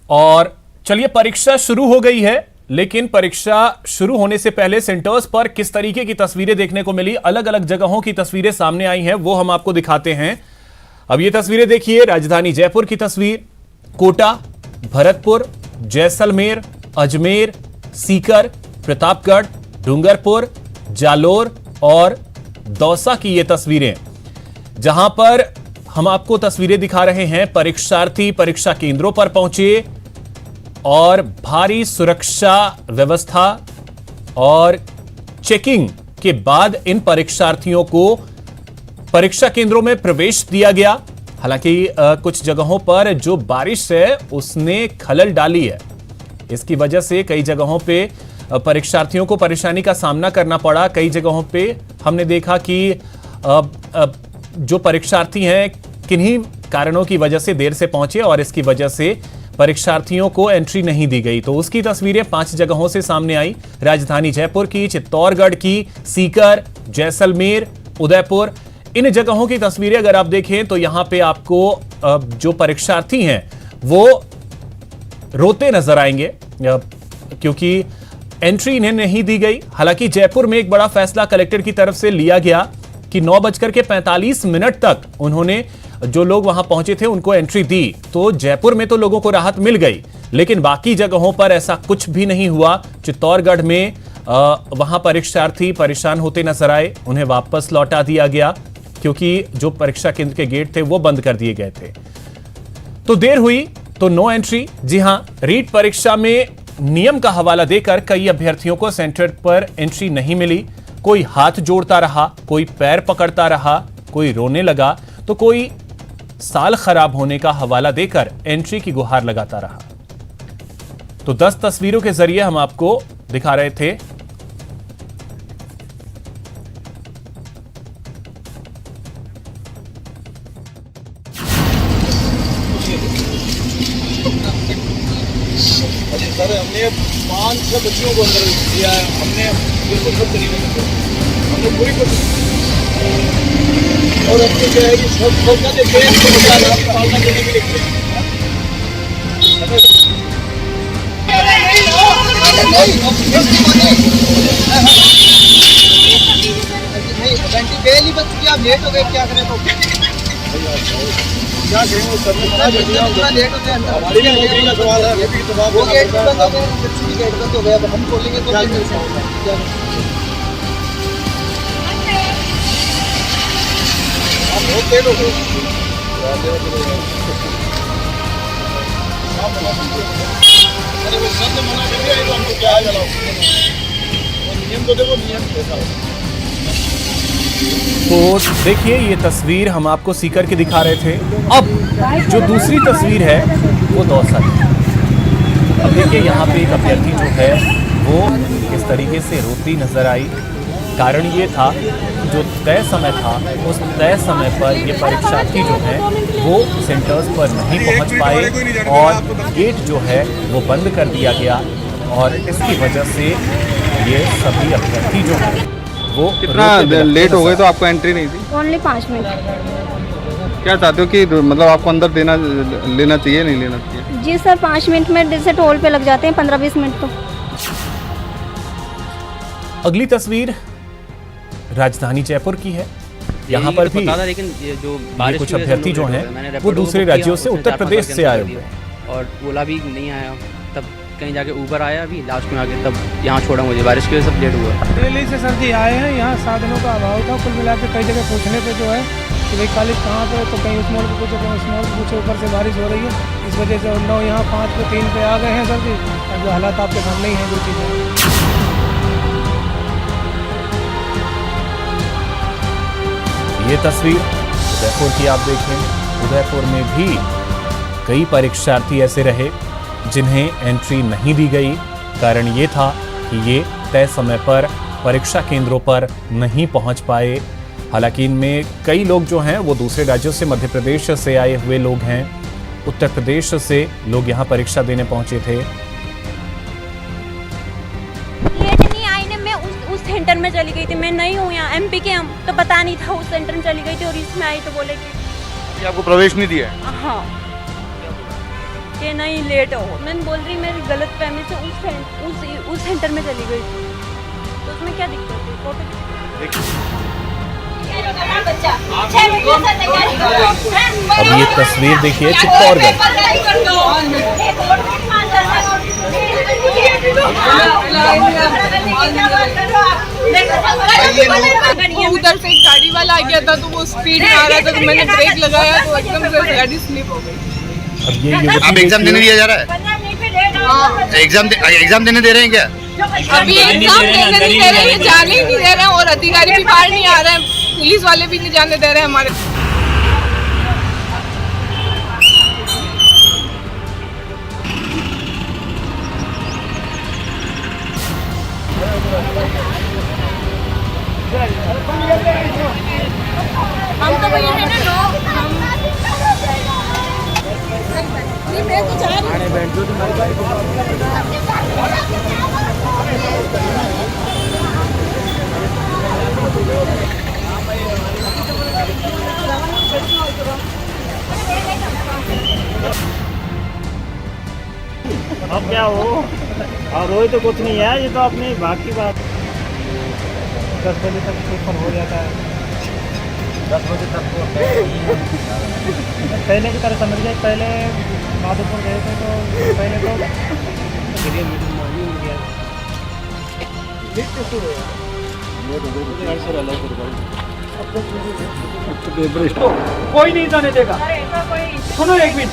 और चलिए, परीक्षा शुरू हो गई है, लेकिन परीक्षा शुरू होने से पहले सेंटर्स पर किस तरीके की तस्वीरें देखने को मिली, अलग अलग जगहों की तस्वीरें सामने आई हैं, वो हम आपको दिखाते हैं। अब ये तस्वीरें देखिए, राजधानी जयपुर की तस्वीर, कोटा, भरतपुर, जैसलमेर, अजमेर, सीकर, प्रतापगढ़, डूंगरपुर, जालोर और दौसा की ये तस्वीरें, जहां पर हम आपको तस्वीरें दिखा रहे हैं। परीक्षार्थी परीक्षा केंद्रों पर पहुंचे और भारी सुरक्षा व्यवस्था और चेकिंग के बाद इन परीक्षार्थियों को परीक्षा केंद्रों में प्रवेश दिया गया। हालांकि कुछ जगहों पर जो बारिश है उसने खलल डाली है। इसकी वजह से कई जगहों पे परीक्षार्थियों को परेशानी का सामना करना पड़ा। कई जगहों पे हमने देखा कि जो परीक्षार्थी हैं किन्हीं कारणों की वजह से देर से पहुंचे और इसकी वजह से परीक्षार्थियों को एंट्री नहीं दी गई। तो उसकी तस्वीरें 5 जगहों से सामने आई, राजधानी जयपुर की, चित्तौड़गढ़ की, सीकर, जैसलमेर, उदयपुर। इन जगहों की तस्वीरें अगर आप देखें तो यहां पे आपको जो परीक्षार्थी हैं वो रोते नजर आएंगे क्योंकि एंट्री इन्हें नहीं दी गई। हालांकि जयपुर में एक बड़ा फैसला कलेक्टर की तरफ से लिया गया कि 9:45 तक उन्होंने जो लोग वहां पहुंचे थे उनको एंट्री दी। तो जयपुर में तो लोगों को राहत मिल गई, लेकिन बाकी जगहों पर ऐसा कुछ भी नहीं हुआ। चित्तौड़गढ़ में वहां परीक्षार्थी परेशान होते नजर आए, उन्हें वापस लौटा दिया गया क्योंकि जो परीक्षा केंद्र के गेट थे वो बंद कर दिए गए थे। तो देर हुई तो नो एंट्री। जी हां, रीट परीक्षा में नियम का हवाला देकर कई अभ्यर्थियों को सेंटर पर एंट्री नहीं मिली। कोई हाथ जोड़ता रहा, कोई पैर पकड़ता रहा, कोई रोने लगा, तो कोई साल खराब होने का हवाला देकर एंट्री की गुहार लगाता रहा। तो 10 तस्वीरों के जरिए हम आपको दिखा रहे थे। सर, हमने 5-6 बच्चियों को अंदर दिया है। हमने बिल्कुल सब तरीके से हमने पूरी कोशिश और अब क्या है कि सब का देखते हैं तो पालना देने के लिए नहीं बच गया। आप लेट हो गए, क्या करें? तो क्या करें? पूरा लेट हो गया। हमारी भी नौकरी का सवाल है। वो गेट बंद हो गया, बच्ची भी गेट बंद हो गया। हम खोलेंगे तो क्या बहुत लेट हो गए। अरे वो सब मना कर दिया तो हमको क्या चलाओ, नियम तो देखो, नियम कैसा। तो देखिए, ये तस्वीर हम आपको सीकर की दिखा रहे थे। अब जो दूसरी तस्वीर है वो दौसा की। अब देखिए, यहाँ पे एक अभ्यर्थी जो है वो इस तरीके से रोती नजर आई। कारण ये था जो तय समय था, उस तय समय पर ये परीक्षार्थी जो हैं वो सेंटर्स पर नहीं पहुंच पाए और गेट जो है वो बंद कर दिया गया और इसकी वजह से ये सभी अभ्यर्थी जो हैं वो कितना लेट हो गए। तो आपको एंट्री नहीं थी? Only 5 minute. क्या चाहते हो कि मतलब आपको अंदर लेना चाहिए, नहीं लेना चाहिए? जी सर, 5 मिनट में जैसे टोल पे लग जाते हैं 15-20 मिनट। तो अगली तस्वीर राजधानी जयपुर की है। यहाँ पर भी लेकिन ये जो बारिश कुछ अभ्यर्थी जो हैं वो दूसरे राज्यों से, उत्तर प्रदेश से आए हुए हैं और ओला भी नहीं आया। तब कहीं जाके ऊबर आया, अभी लास्ट में आके तब यहाँ छोड़ा मुझे। बारिश की वजह से लेट हुआ। दिल्ली से सर्दी आए हैं, यहाँ साधनों का अभाव था। कुल मिला के कई जगह पूछने पे जो है कि भाई कॉलेज कहाँ पे, तो कहीं उस मोड़ पर पूछे, कहीं उस मोड़ पर पूछे, ऊपर से बारिश हो रही है। इस वजह से 9 यहाँ 5 पे 3 पे आ गए हैं सर जी। और जो हालात आपके सामने ही हैं, जो चीज़ें। ये तस्वीर उदयपुर की आप देखें। उदयपुर में भी कई परीक्षार्थी ऐसे रहे जिन्हें एंट्री नहीं दी गई। कारण ये था कि ये तय समय पर परीक्षा केंद्रों पर नहीं पहुंच पाए। हालांकि इनमें कई लोग जो हैं वो दूसरे राज्यों से, मध्य प्रदेश से आए हुए लोग हैं, उत्तर प्रदेश से लोग यहाँ परीक्षा देने पहुंचे थे। सेंटर में चली गई थी, मैं नहीं हूँ यहाँ, एमपी के हम, तो पता नहीं था। उस सेंटर में चली गई थी और इसमें आई तो बोले कि आपको प्रवेश नहीं दिया? हाँ। कि नहीं लेट हो। मैंने बोल रही मेरी गलत फहमी से उस सेंटर में चली गई, तो उसमें क्या दिक्कत है? फोटो अब ये तस्वीर देखिए चित्तौड़गढ़। उधर से एक गाड़ी वाला आ गया था तो वो स्पीड में आ रहा था, तो मैंने ब्रेक लगाया तो एकदम से गाड़ी स्लिप हो गई। अब ये अब एग्जाम देने दिया जा रहा है? एग्जाम देने दे रहे हैं क्या? अभी एग्जाम देने नहीं दे रहे हैं, जाने ही नहीं दे रहे हैं, और अधिकारी भी बाहर नहीं आ रहे हैं, पुलिस वाले भी नहीं जाने दे रहे हैं हमारे। हम तो भैया है ना मैं तो जा रही अब क्या हो, और रोई तो कुछ नहीं है, ये तो अपनी भाग की बात। 10 बजे तक पेपर हो जाता है, 10 बजे तक पहले की तरह समझ गए। पहले माधोपुर गए थे तो पहले तो कोई नहीं जाने देगा। सुनो एक मिनट,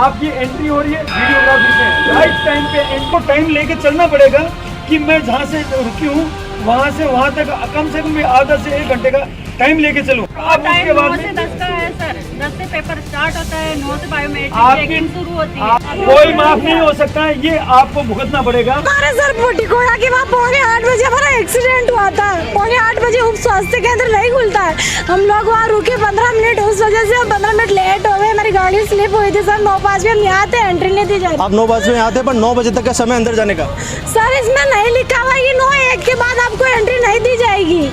आपकी एंट्री हो रही है वीडियोग्राफी से, राइट टाइम पे इनको टाइम लेके चलना पड़ेगा कि मैं जहाँ से रुकी हूँ वहाँ से वहाँ तक कम से कम आधा से 1 घंटे का टाइम लेके चलो। अब उसके बाद 9 से 10 का है सर, 10 से पेपर स्टार्ट होता है, 9 से बायोमेट्रिक चेकिंग शुरू होती है। कोई माफ नहीं हो सकता है, ये आपको भुगतना पड़ेगा। हमारे सर पोटीकोड़ा के वहाँ 7:45 बजे हमारा एक्सीडेंट हुआ था। 7:45 बजे उप स्वास्थ्य केंद्र नहीं खुलता है, हम लोग वहाँ रुके 15 मिनट, उस वजह से हम 15 मिनट लेट हो गए, हमारी गाड़ी स्लिप हुई थी सर। 9:05 में हम यहाँ थे, एंट्री नहीं दी जा रही। आप 9:05 में आते पर 9 बजे तक का समय अंदर जाने का। सर इसमें नहीं लिखा हुआ कि 9:01 के बाद आपको एंट्री नहीं दी जाएगी।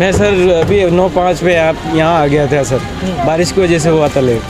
मैं सर अभी 9:05 पे आप यहाँ आ गया था सर, बारिश की वजह से हुआ था लेट।